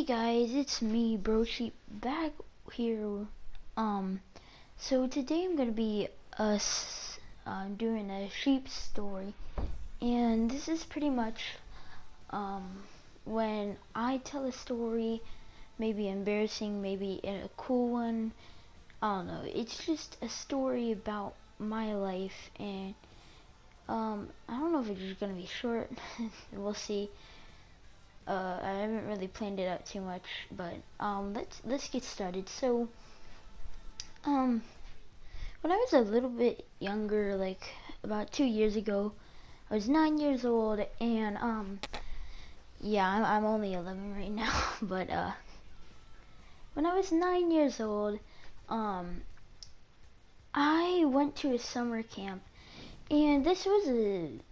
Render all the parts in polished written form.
Guys, it's me, Bro Sheep, back here. So today I'm gonna be doing a sheep story, and this is pretty much when I tell a story, maybe embarrassing, maybe a cool one. I don't know. It's just a story about my life, and I don't know if it's just gonna be short. We'll see. I haven't really planned it out too much, but let's get started. So, when I was a little bit younger, like about 2 years ago, I was 9 years old, and yeah, I'm only 11 right now, but when I was 9 years old, I went to a summer camp, and this wasn't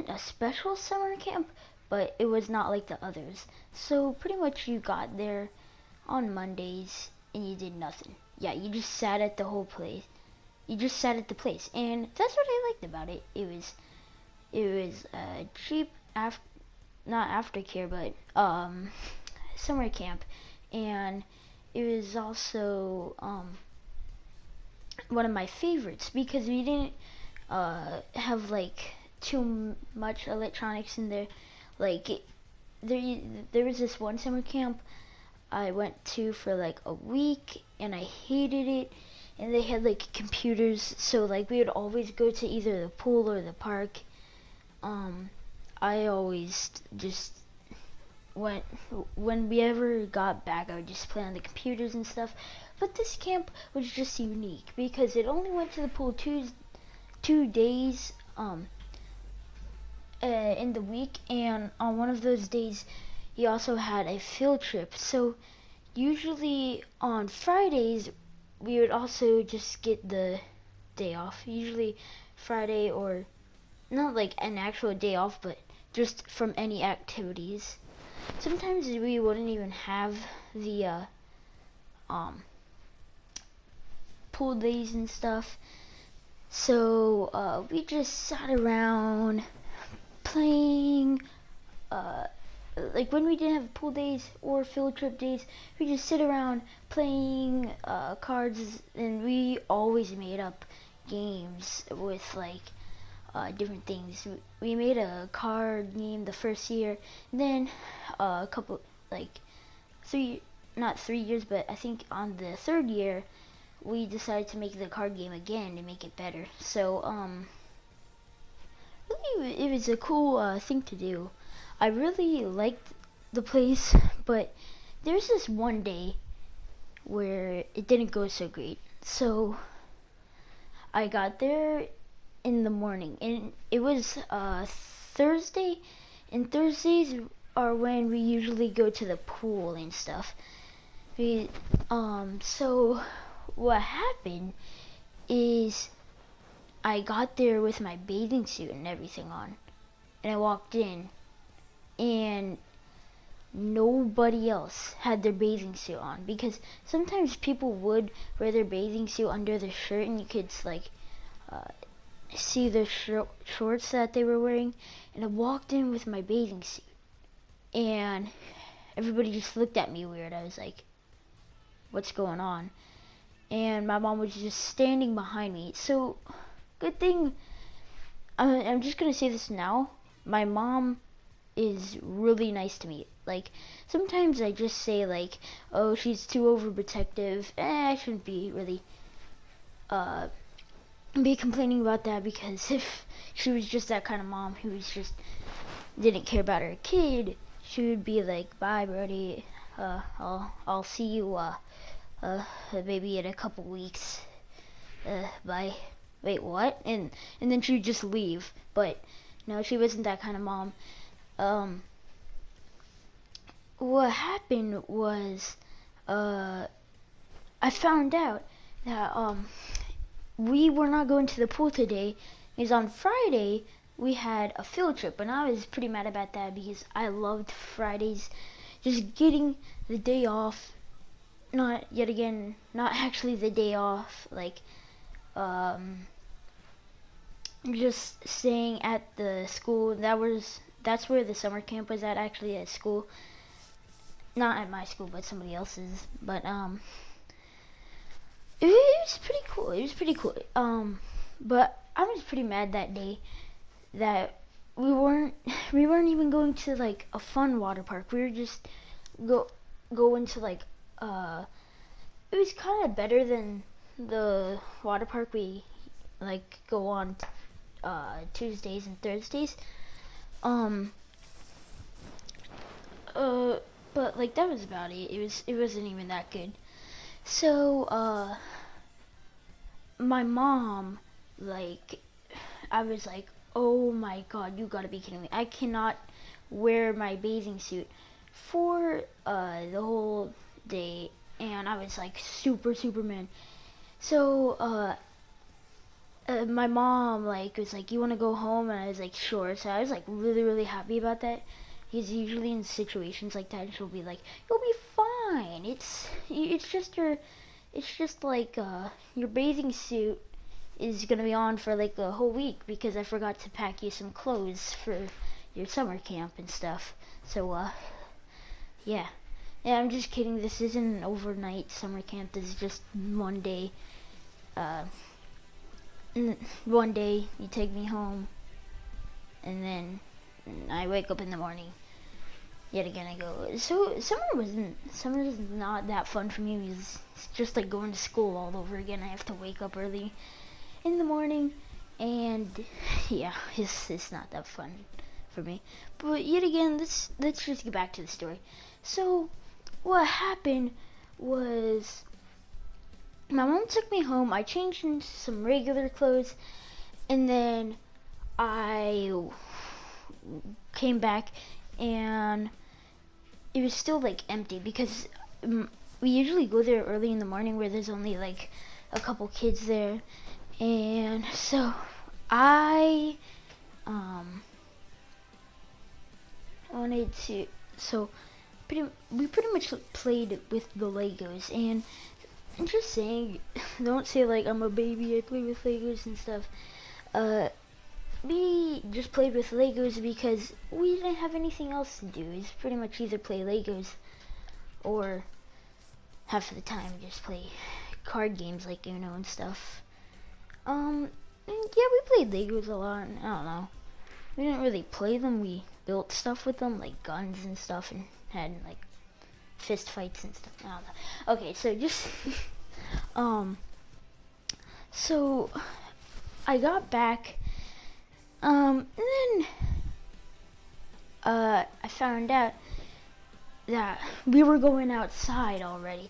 a special summer camp, but it was not like the others. So pretty much you got there on Mondays and you did nothing. Yeah, you just sat at the whole place. You just sat at the place, and that's what I liked about it. It was cheap not aftercare, but summer camp, and it was also one of my favorites because we didn't have like too much electronics in there. Like there was this one summer camp I went to for like a week, and I hated it. And they had like computers, so like we would always go to either the pool or the park. I always just went when we ever got back. I would just play on the computers and stuff. But this camp was just unique because it only went to the pool two days in the week, and on one of those days he also had a field trip. So usually on Fridays we would also just get the day off, usually Friday, or not like an actual day off, but just from any activities. Sometimes we wouldn't even have the pool days and stuff, so we just sat around playing. Like when we didn't have pool days or field trip days, we just sit around playing cards, and we always made up games with like different things. We made a card game the first year, and then a couple, like not 3 years, but I think on the third year we decided to make the card game again to make it better. So really it was a cool thing to do. I really liked the place, but there's this one day where it didn't go so great. So I got there in the morning, and it was Thursday, and Thursdays are when we usually go to the pool and stuff. So what happened is I got there with my bathing suit and everything on, and I walked in, and nobody else had their bathing suit on, because sometimes people would wear their bathing suit under their shirt, and you could like see the shorts that they were wearing. And I walked in with my bathing suit, and everybody just looked at me weird. I was like, what's going on? And my mom was just standing behind me. So good thing, I'm just gonna say this now, my mom is really nice to me. Like sometimes I just say like, oh, she's too overprotective. I shouldn't be really be complaining about that, because if she was just that kind of mom who was just didn't care about her kid, she would be like, bye Brody, I'll see you maybe in a couple weeks, bye. Wait, what? And then she would just leave. But no, she wasn't that kind of mom. What happened was I found out that we were not going to the pool today, because on Friday we had a field trip, and I was pretty mad about that because I loved Fridays, just getting the day off. Not actually the day off, like just staying at the school. That's where the summer camp was at, actually, at school. not at my school, but somebody else's. But it was pretty cool. It was pretty cool. But I was pretty mad that day that we weren't even going to like a fun water park. We were just going to like it was kind of better than the water park we like go on Tuesdays and Thursdays. But like that was about it. It wasn't even that good. So my mom, like, I was like, oh my god, you gotta be kidding me. I cannot wear my bathing suit for the whole day. And I was like super mad. So my mom like was like, you want to go home? And I was like, sure. So I was like really happy about that, because usually in situations like that she'll be like, you'll be fine, it's just like your bathing suit is gonna be on for like a whole week because I forgot to pack you some clothes for your summer camp and stuff. So yeah, I'm just kidding. This isn't an overnight summer camp. This is just one day. One day you take me home, and then I wake up in the morning. Yet again I go. So summer is not that fun for me because it's just like going to school all over again. I have to wake up early in the morning, and yeah, it's not that fun for me. But yet again, let's just get back to the story. So what happened was my mom took me home. I changed into some regular clothes, and then I came back, and it was still like empty because we usually go there early in the morning where there's only like a couple kids there. And so I wanted to, so we pretty much played with the Legos. And I'm just saying, don't say like I'm a baby, I play with Legos and stuff. We just played with Legos because we didn't have anything else to do. It's pretty much either play Legos or half of the time just play card games like Uno and stuff. And yeah, we played Legos a lot. I don't know. We didn't really play them. We built stuff with them, like guns and stuff, and had like fist fights and stuff. I don't know. Okay, so just so I got back, and then I found out that we were going outside already.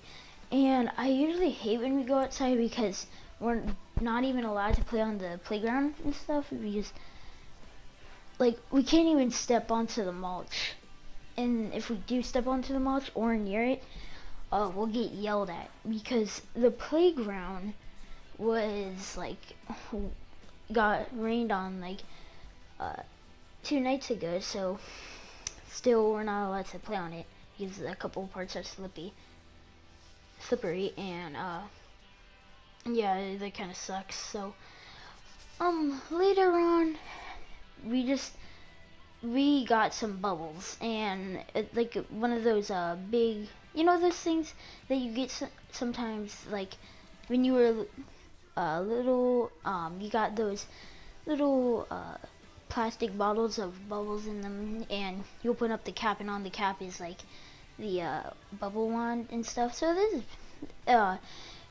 And I usually hate when we go outside because we're not even allowed to play on the playground and stuff. We can't even step onto the mulch. And if we do step onto the mulch or near it, we'll get yelled at because the playground was like got rained on like 2 nights ago, so still we're not allowed to play on it because a couple parts are slippery, and yeah, that kind of sucks. So later on we got some bubbles, and like one of those big, those things that you get sometimes, like when you were little, you got those little plastic bottles of bubbles in them, and you open up the cap, and on the cap is like the bubble wand and stuff. So this is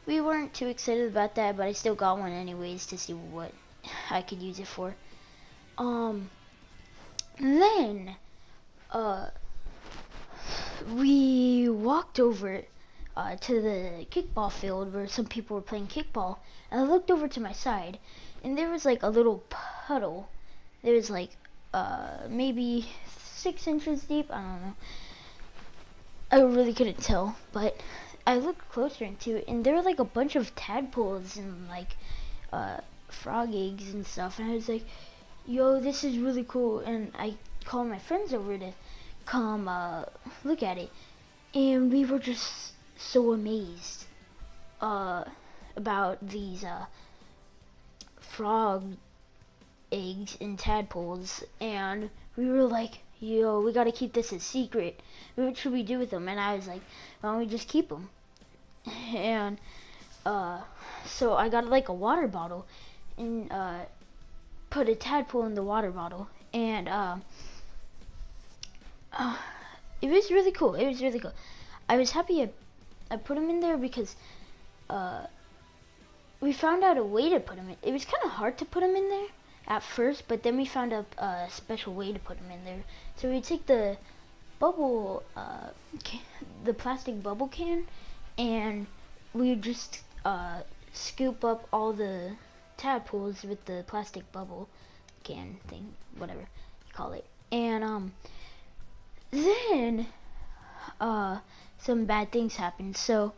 we weren't too excited about that, but I still got one anyways to see what I could use it for. Then we walked over to the kickball field where some people were playing kickball, and I looked over to my side, and there was like a little puddle. There was like maybe 6 inches deep. I don't know. I really couldn't tell, but I looked closer into it, and there were like a bunch of tadpoles and like frog eggs and stuff, and I was like, yo, this is really cool. And I called my friends over to come look at it, and we were just so amazed about these frog eggs and tadpoles, and we were like, yo, we gotta keep this a secret. What should we do with them? And I was like, why don't we just keep them? And so I got like a water bottle and put a tadpole in the water bottle, and it was really cool. It was really cool. I was happy I put him in there because we found out a way to put him in. It was kind of hard to put him in there at first, but then we found out a special way to put him in there. So we take the bubble, the plastic bubble can, and we just scoop up all the tadpoles with the plastic bubble can thing, whatever you call it. And then some bad things happened. So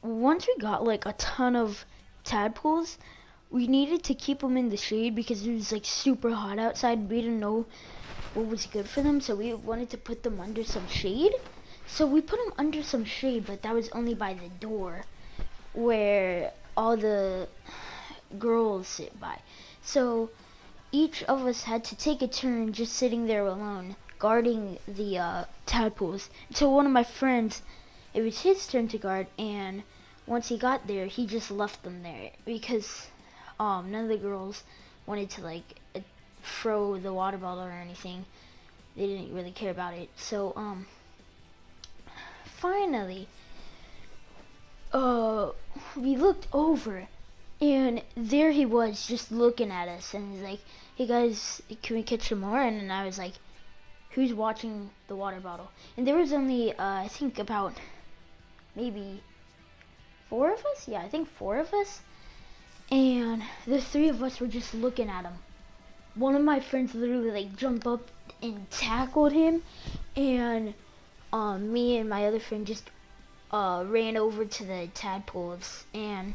once we got like a ton of tadpoles, we needed to keep them in the shade because it was like super hot outside. We didn't know what was good for them, so we wanted to put them under some shade. So we put them under some shade, but that was only by the door where all the girls sit by. So each of us had to take a turn just sitting there alone, guarding the tadpoles. So one of my friends, it was his turn to guard, and once he got there, he just left them there because none of the girls wanted to like throw the water bottle or anything. They didn't really care about it. So finally we looked over, and there he was just looking at us, and he's like, hey guys, can we catch some more? And then I was like, who's watching the water bottle? And there was only I think about maybe 4 of us. Yeah, I think 4 of us. And the 3 of us were just looking at him. One of my friends literally like jumped up and tackled him, and me and my other friend just ran over to the tadpoles, and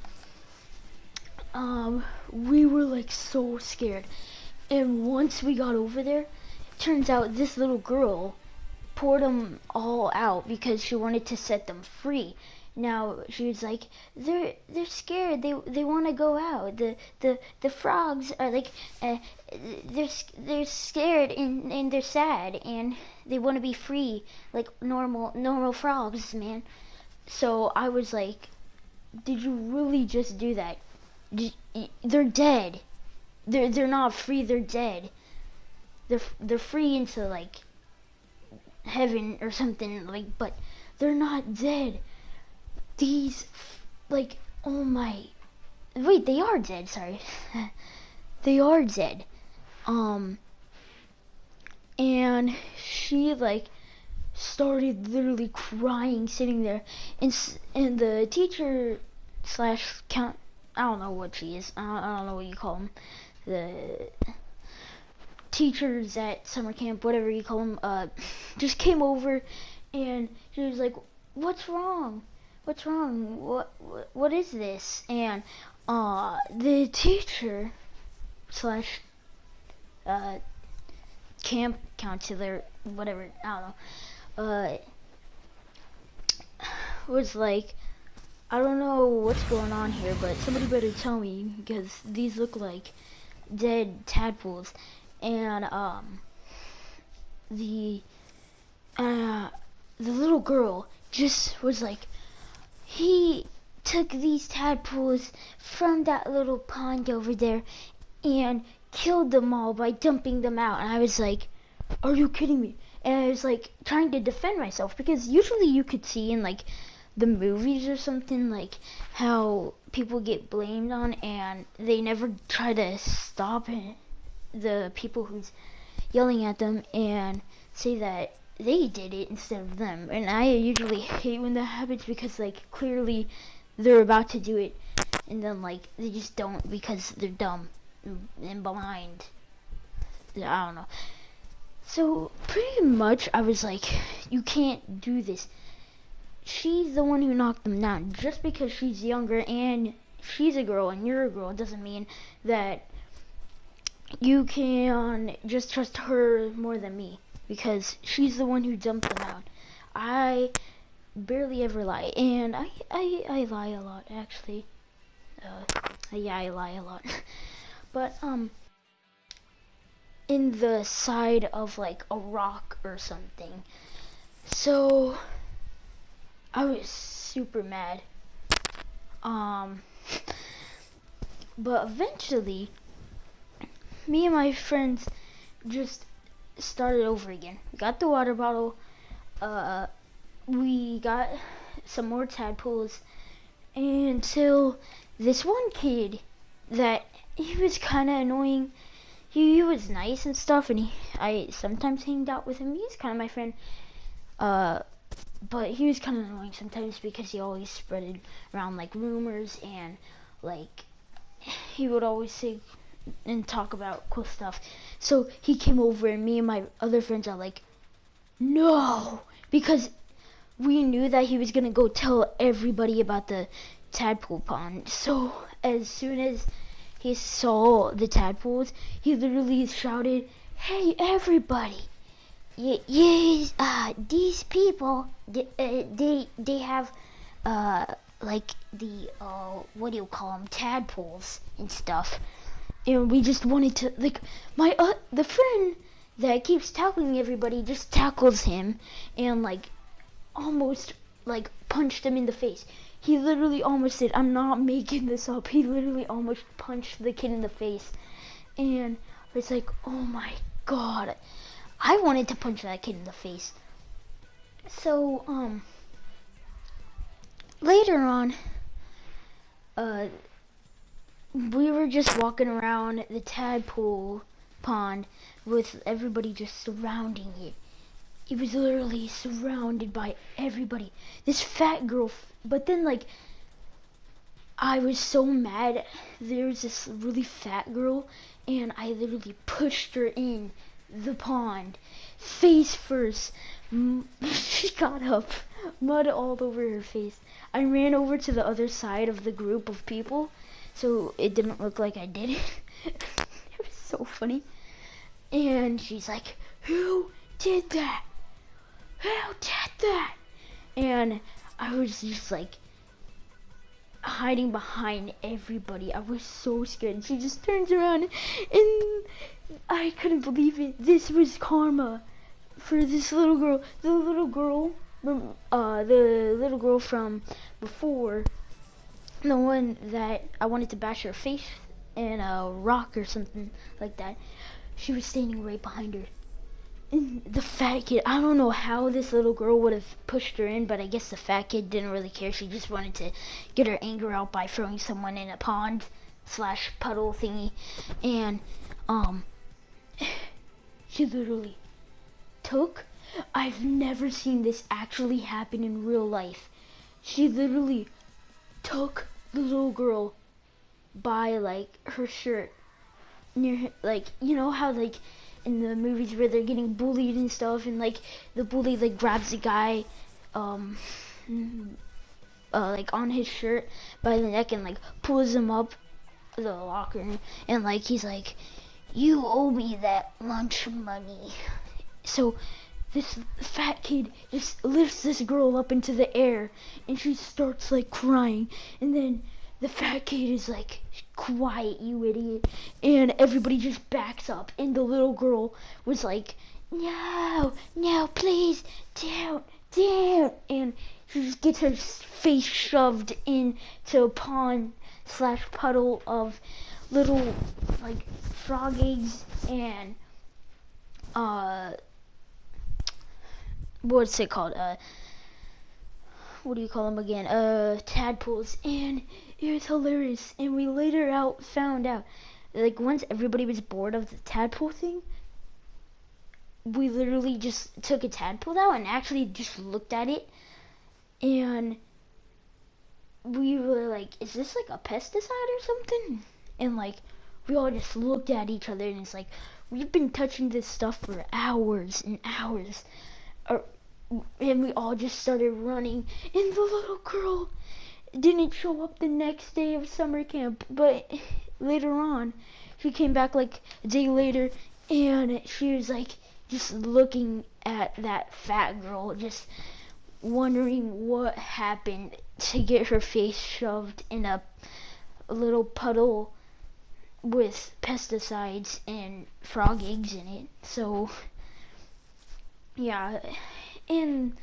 we were like so scared. And once we got over there, turns out this little girl poured them all out because she wanted to set them free. Now she was like, they're scared. They want to go out. The frogs are like, they're scared and they're sad and they want to be free like normal frogs, man. So I was like, did you really just do that? They're dead. They're not free. They're dead. They're free into like heaven or something, like, but they're not dead. These, like, oh my, wait, they are dead, sorry. They are dead. And she like started literally crying sitting there, and the teacher slash count, I don't know what she is, I don't know what you call them, the teachers at summer camp, whatever you call them, just came over, and she was like, what's wrong? What is this? And the teacher slash camp counselor, whatever, I don't know, was like, I don't know what's going on here, but somebody better tell me because these look like dead tadpoles. And the little girl just was like, he took these tadpoles from that little pond over there and killed them all by dumping them out. And I was like, are you kidding me? And I was like trying to defend myself because usually you could see in like the movies or something like how people get blamed on and they never try to stop the people who's yelling at them and say that they did it instead of them. And I usually hate when that happens because like clearly they're about to do it and then like they just don't because they're dumb and blind. I don't know. So pretty much I was like, you can't do this. She's the one who knocked them down. Just because she's younger and she's a girl and you're a girl doesn't mean that you can just trust her more than me, because she's the one who dumped them out. I barely ever lie, and I lie a lot, actually. Yeah, I lie a lot. but in the side of like a rock or something. So I was super mad. But eventually me and my friends just started over again. We got the water bottle, we got some more tadpoles, until this one kid that he was kind of annoying. He was nice and stuff, and I sometimes hanged out with him. He's kind of my friend, but he was kind of annoying sometimes because he always spread around like rumors, and like he would always say and talk about cool stuff. So he came over, and me and my other friends are like, no, because we knew that he was gonna go tell everybody about the tadpole pond. So as soon as he saw the tadpoles, he literally shouted, "Hey everybody! These people, they have like the what do you call them, tadpoles and stuff." And we just wanted to, like, the friend that keeps tackling everybody just tackles him and like almost like punched him in the face. He literally almost did. I'm not making this up. He literally almost punched the kid in the face. And it's like, oh my god. I wanted to punch that kid in the face. So, later on, we were just walking around the tadpole pond with everybody just surrounding it. It was literally surrounded by everybody. This fat girl, but then like, I was so mad. There was this really fat girl, and I literally pushed her in the pond, face first. She got up, mud all over her face. I ran over to the other side of the group of people, so it didn't look like I did it. It was so funny. And she's like, "Who did that? Who did that?" And I was just like hiding behind everybody. I was so scared. She just turns around, and I couldn't believe it. This was karma for this little girl. The little girl from before, the one that I wanted to bash her face in a rock or something like that. She was standing right behind her. And the fat kid, I don't know how this little girl would have pushed her in, but I guess the fat kid didn't really care. She just wanted to get her anger out by throwing someone in a pond / puddle thingy. And she literally I've never seen this actually happen in real life. She literally took the little girl by like her shirt near her, like, you know how like in the movies where they're getting bullied and stuff, and like the bully like grabs the guy like on his shirt by the neck and like pulls him up the locker, and like he's like, "You owe me that lunch money." So this fat kid just lifts this girl up into the air, and she starts like crying, and then the fat kid is like, "Quiet, you idiot," and everybody just backs up, and the little girl was like, "No, please, down," and she just gets her face shoved into a pond / puddle of little like frog eggs and what's it called? What do you call them again? Tadpoles. And it was hilarious. And we later found out, like once everybody was bored of the tadpole thing, we literally just took a tadpole out and actually just looked at it, and we were like, "Is this like a pesticide or something?" And like we all just looked at each other, and it's like, we've been touching this stuff for hours and hours. And we all just started running, and the little girl didn't show up the next day of summer camp, but later on she came back like a day later, and she was like just looking at that fat girl, just wondering what happened to get her face shoved in a little puddle with pesticides and frog eggs in it. So yeah, and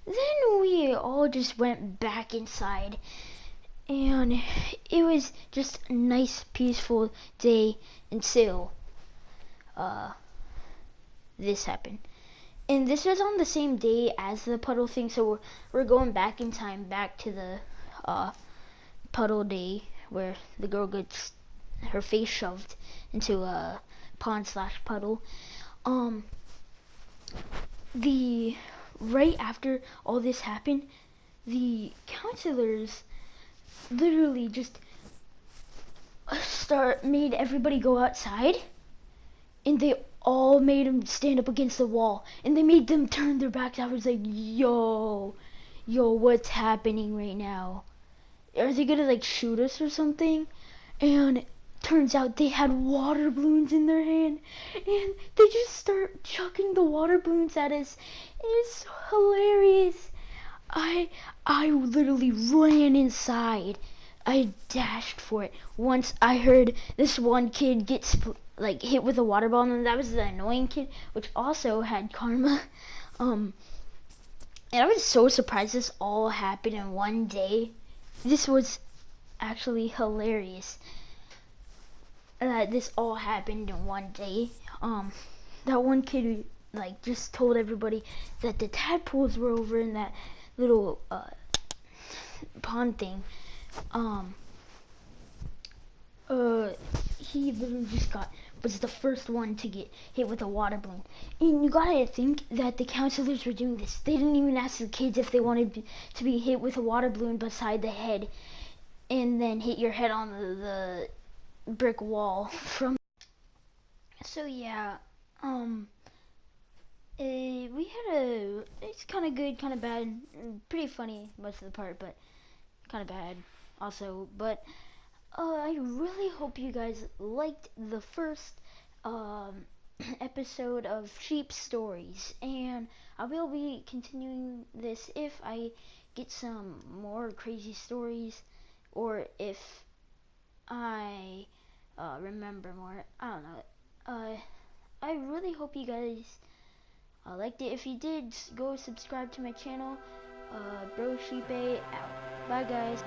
then we all just went back inside, and it was just a nice peaceful day until this happened. And this was on the same day as the puddle thing, so we're going back in time, back to the puddle day where the girl gets her face shoved into a pond/puddle. The right after all this happened, the counselors literally just made everybody go outside, and they all made them stand up against the wall, and they made them turn their backs. I was like, yo, what's happening right now? Are they gonna like shoot us or something? And turns out they had water balloons in their hand, and they just start chucking the water balloons at us. It's hilarious. I literally ran inside. I dashed for it. Once I heard this one kid get hit with a water ball, and that was the annoying kid, which also had karma. And I was so surprised this all happened in one day. This was actually hilarious that this all happened in one day. That one kid just told everybody that the tadpoles were over in that little pond thing. He literally was the first one to get hit with a water balloon. And you gotta think that the counselors were doing this. They didn't even ask the kids if they wanted to be hit with a water balloon beside the head and then hit your head on the brick wall from. So yeah, it's kind of good, kind of bad, pretty funny most of the part, but kind of bad also. But I really hope you guys liked the first episode of Sheep Stories, and I will be continuing this if I get some more crazy stories, or if I remember more. I don't know. I really hope you guys liked it. If you did, go subscribe to my channel. Bro Sheep out. Bye guys.